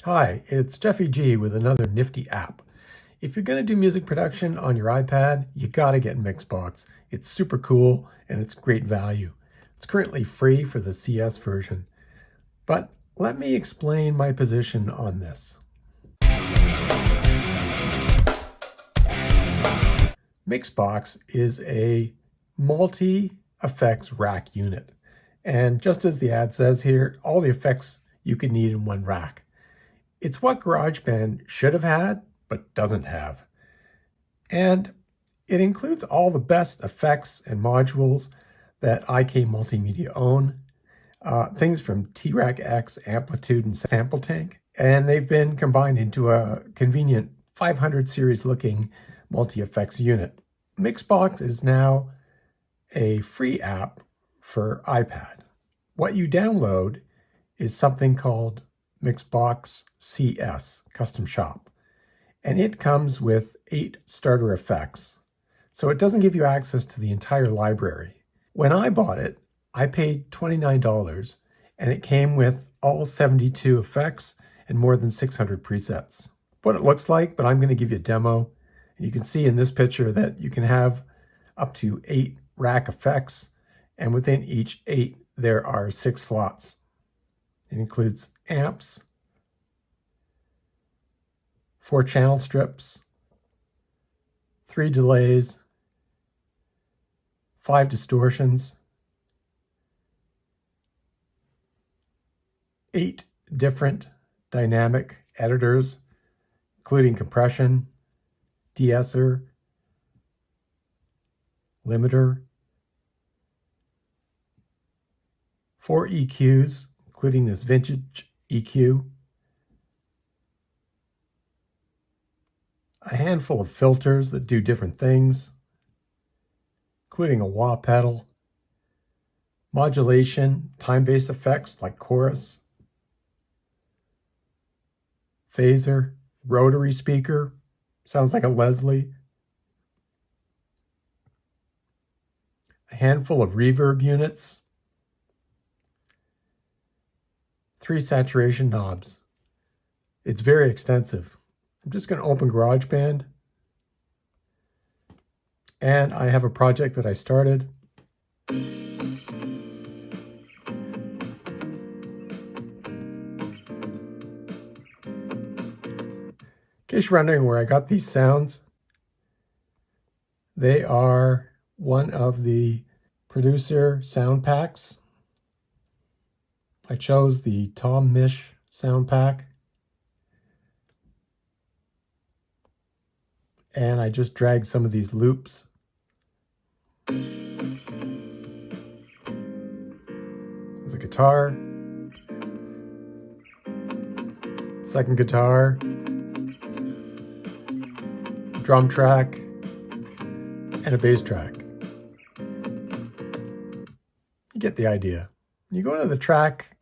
Hi, it's Jeffy G with another Nifty app. If you're going to do music production on your iPad, you got to get MixBox. It's super cool and it's great value. It's currently free for the CS version. But let me explain my position on this. MixBox is a multi-effects rack unit. And just as the ad says here, all the effects you could need in one rack. It's what GarageBand should have had, but doesn't have. And it includes all the best effects and modules that IK Multimedia own, things from T-Rack X, Amplitude, and Sample Tank. And they've been combined into a convenient 500 series looking multi-effects unit. MixBox is now a free app for iPad. What you download is something called MixBox CS, Custom Shop. And it comes with 8 starter effects. So it doesn't give you access to the entire library. When I bought it, I paid $29 and it came with all 72 effects and more than 600 presets. What it looks like, but I'm going to give you a demo. And you can see in this picture that you can have up to 8 rack effects, and within each 8 there are 6 slots. It includes amps, 4 channel strips, 3 delays, 5 distortions, 8 different dynamic editors, including compression, de-esser, limiter, 4 EQs, including this vintage EQ, a handful of filters that do different things, including a wah pedal, modulation, time-based effects like chorus, phaser, rotary speaker, sounds like a Leslie, a handful of reverb units, 3 saturation knobs. It's very extensive. I'm just going to open GarageBand, and I have a project that I started. In case you're wondering where I got these sounds, they are one of the producer sound packs. I chose the Tom Misch sound pack, and I just dragged some of these loops. There's a guitar, second guitar, drum track, and a bass track. You get the idea. When you go into the track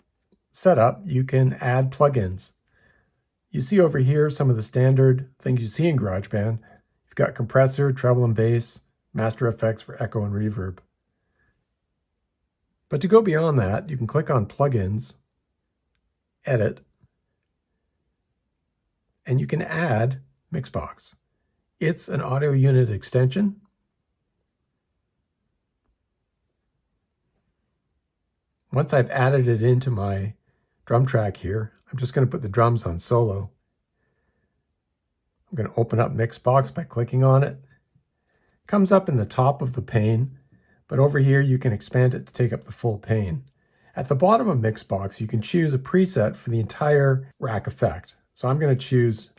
setup, you can add plugins. You see over here some of the standard things you see in GarageBand. You've got compressor, treble and bass, master effects for echo and reverb. But to go beyond that, you can click on plugins, edit, and you can add MixBox. It's an audio unit extension. Once I've added it into my drum track here, I'm just going to put the drums on solo. I'm going to open up MixBox by clicking on it. It comes up in the top of the pane, but over here you can expand it to take up the full pane. At the bottom of MixBox, you can choose a preset for the entire rack effect. So I'm going to choose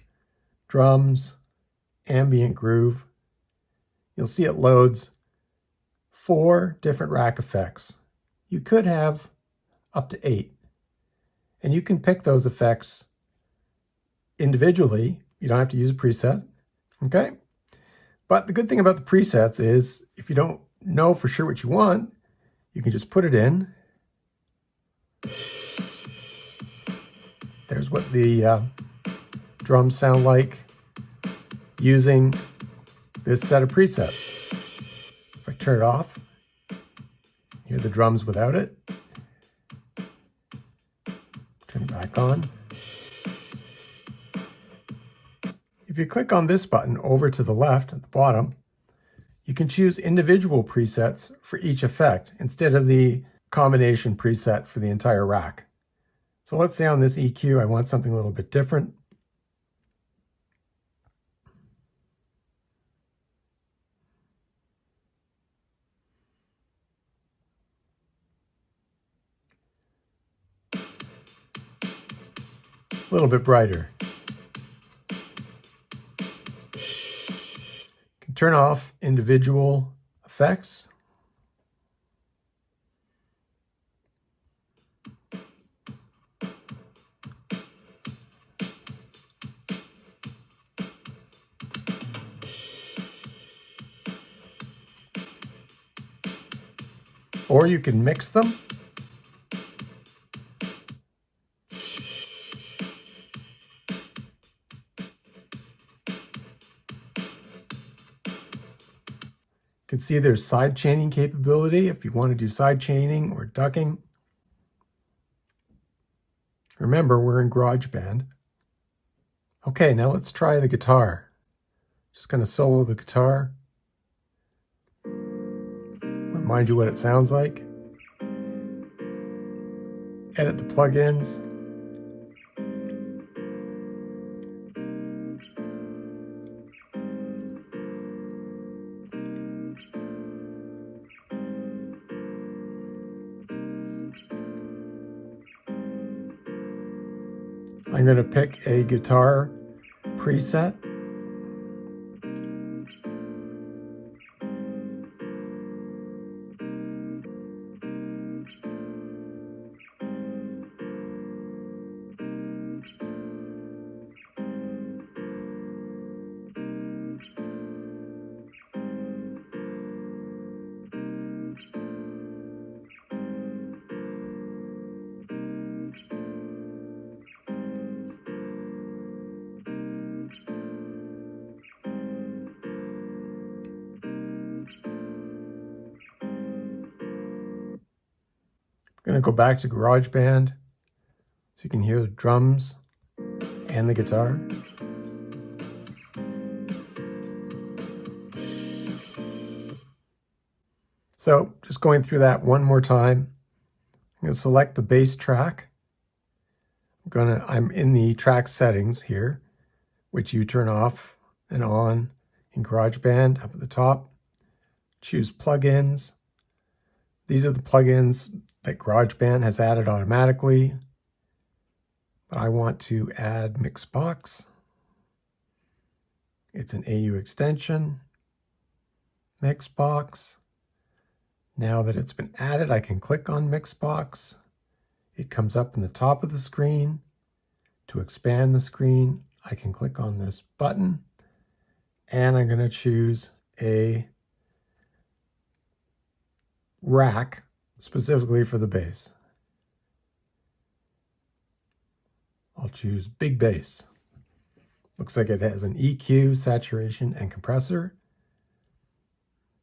drums, ambient groove. You'll see it loads 4 different rack effects. You could have up to 8. And you can pick those effects individually. You don't have to use a preset, okay? But the good thing about the presets is if you don't know for sure what you want, you can just put it in. There's what the drums sound like using this set of presets. If I turn it off, hear the drums without it. Turn it back on. If you click on this button over to the left at the bottom, you can choose individual presets for each effect instead of the combination preset for the entire rack. So let's say on this EQ, I want something a little bit different. A little bit brighter. You can turn off individual effects. Or you can mix them. You can see there's side chaining capability if you want to do side chaining or ducking. Remember, we're in GarageBand. Okay, now let's try the guitar. Just going to solo the guitar. Remind you what it sounds like. Edit the plugins. I'm going to pick a guitar preset. I'm going to go back to GarageBand so you can hear the drums and the guitar. So just going through that one more time, I'm going to select the bass track. I'm in the track settings here, which you turn off and on in GarageBand up at the top. Choose plugins. These are the plugins that GarageBand has added automatically. But I want to add MixBox. It's an AU extension. MixBox. Now that it's been added, I can click on MixBox. It comes up in the top of the screen. To expand the screen, I can click on this button, and I'm going to choose a rack specifically for the bass. I'll choose big bass. Looks like it has an EQ, saturation, and compressor.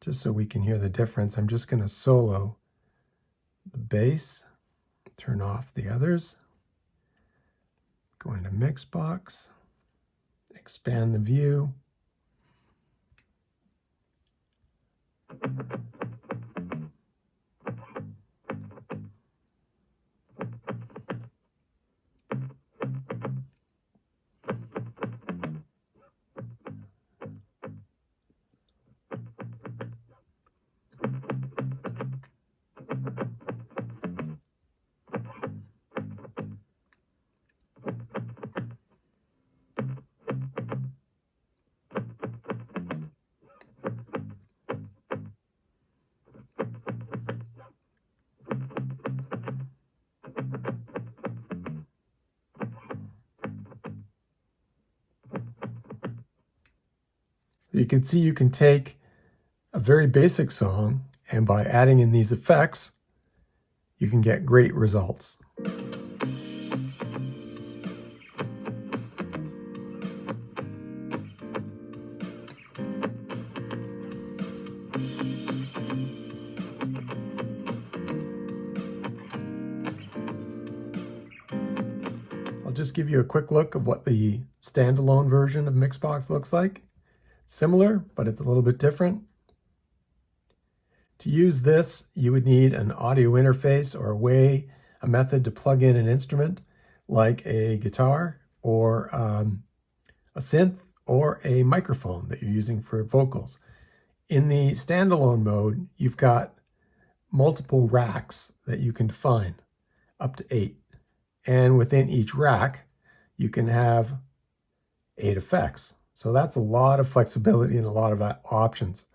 Just so we can hear the difference, I'm just going to solo the bass, turn off the others, go into MixBox, expand the view. You can see you can take a very basic song, and by adding in these effects, you can get great results. I'll just give you a quick look of what the standalone version of MixBox looks like. Similar, but it's a little bit different. To use this, you would need an audio interface or a method to plug in an instrument like a guitar or a synth or a microphone that you're using for vocals. In the standalone mode, you've got multiple racks that you can define, up to 8. And within each rack, you can have 8 effects. So that's a lot of flexibility and a lot of options.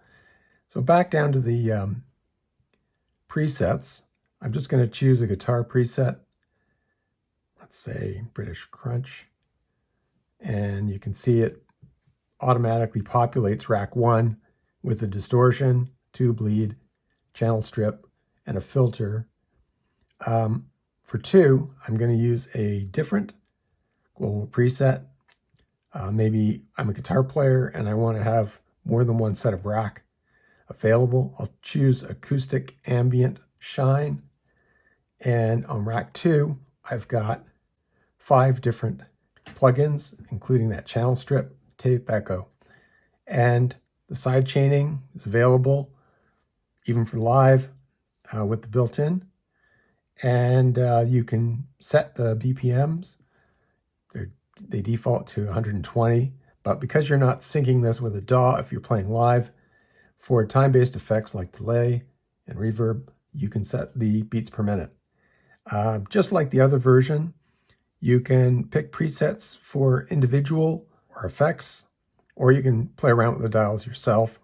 So back down to the presets, I'm just going to choose a guitar preset. Let's say British Crunch. And you can see it automatically populates rack 1 with a distortion, tube lead, channel strip, and a filter. For 2, I'm going to use a different global preset. Maybe I'm a guitar player and I want to have more than one set of rack available. I'll choose Acoustic Ambient Shine. And on rack 2, I've got 5 different plugins, including that channel strip, tape echo. And the side chaining is available even for live with the built-in. And you can set the BPMs. They default to 120, but because you're not syncing this with a DAW, if you're playing live, for time-based effects like delay and reverb, you can set the beats per minute. Just like the other version, you can pick presets for individual or effects, or you can play around with the dials yourself.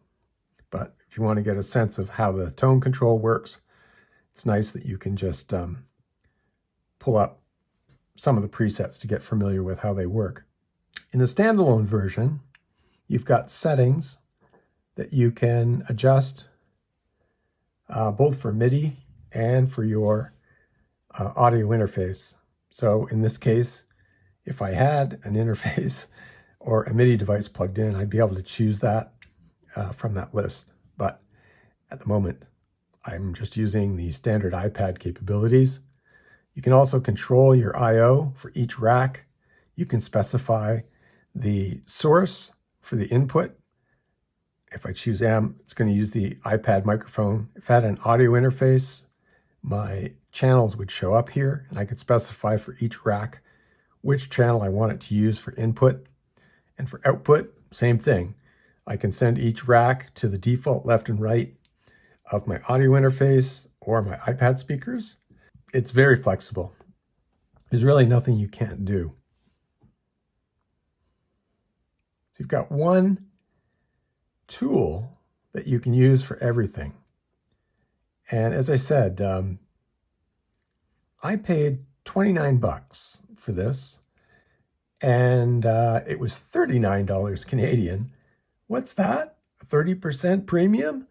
But if you want to get a sense of how the tone control works, it's nice that you can just pull up some of the presets to get familiar with how they work. In the standalone version, you've got settings that you can adjust both for MIDI and for your audio interface. So in this case, if I had an interface or a MIDI device plugged in, I'd be able to choose that from that list. But at the moment, I'm just using the standard iPad capabilities. You can also control your I/O for each rack. You can specify the source for the input. If I choose M, it's going to use the iPad microphone. If I had an audio interface, my channels would show up here, and I could specify for each rack which channel I want it to use for input. And for output, same thing. I can send each rack to the default left and right of my audio interface or my iPad speakers. It's very flexible. There's really nothing you can't do. So you've got one tool that you can use for everything. And as I said, I paid 29 bucks for this, and it was $39 Canadian. What's that? A 30% premium?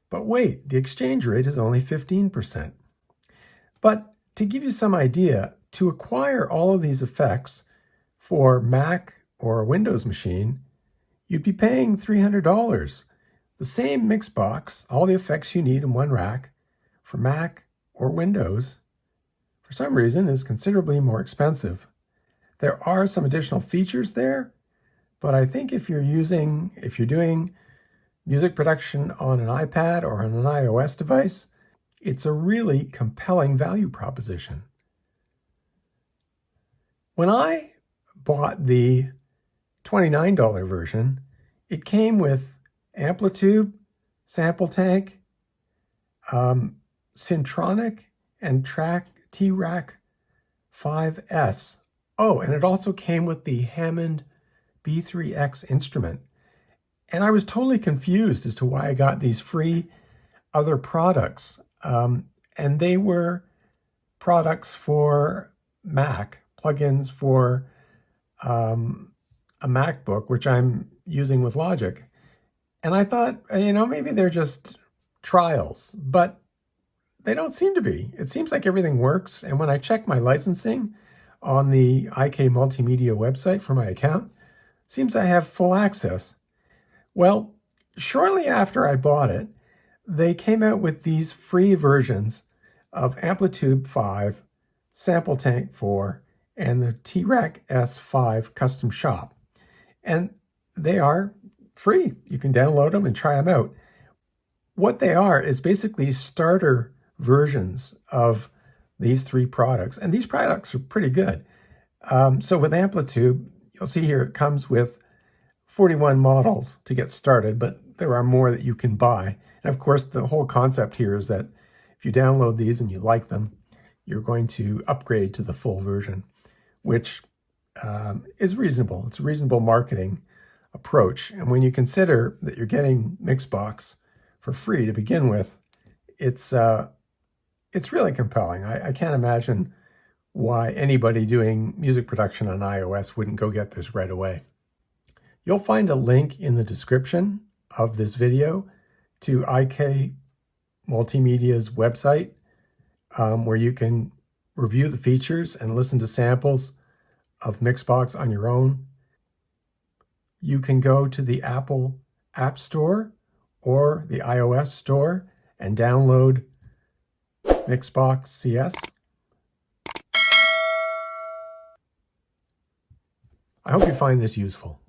But wait, the exchange rate is only 15%. But to give you some idea, to acquire all of these effects for Mac or a Windows machine, you'd be paying $300. The same MixBox, all the effects you need in one rack for Mac or Windows, for some reason is considerably more expensive. There are some additional features there, but I think if you're doing music production on an iPad or on an iOS device, it's a really compelling value proposition. When I bought the $29 version, it came with Amplitube, Sample Tank, Syntronic, and T-Rack 5S. Oh, and it also came with the Hammond B3X instrument. And I was totally confused as to why I got these free other products. And they were products for Mac, plugins for a MacBook, which I'm using with Logic. And I thought, maybe they're just trials, but they don't seem to be. It seems like everything works. And when I check my licensing on the IK Multimedia website for my account, it seems I have full access. Well, shortly after I bought it, they came out with these free versions of Amplitube 5, Sample Tank 4, and the T-Rack S5 Custom Shop. And they are free. You can download them and try them out. What they are is basically starter versions of these three products. And these products are pretty good. So with Amplitube, you'll see here it comes with 41 models to get started, but there are more that you can buy. And of course, the whole concept here is that if you download these and you like them, you're going to upgrade to the full version, which is reasonable. It's a reasonable marketing approach. And when you consider that you're getting MixBox for free to begin with, it's really compelling. I can't imagine why anybody doing music production on iOS wouldn't go get this right away. You'll find a link in the description of this video to IK Multimedia's website, where you can review the features and listen to samples of MixBox on your own. You can go to the Apple App Store or the iOS Store and download MixBox CS. I hope you find this useful.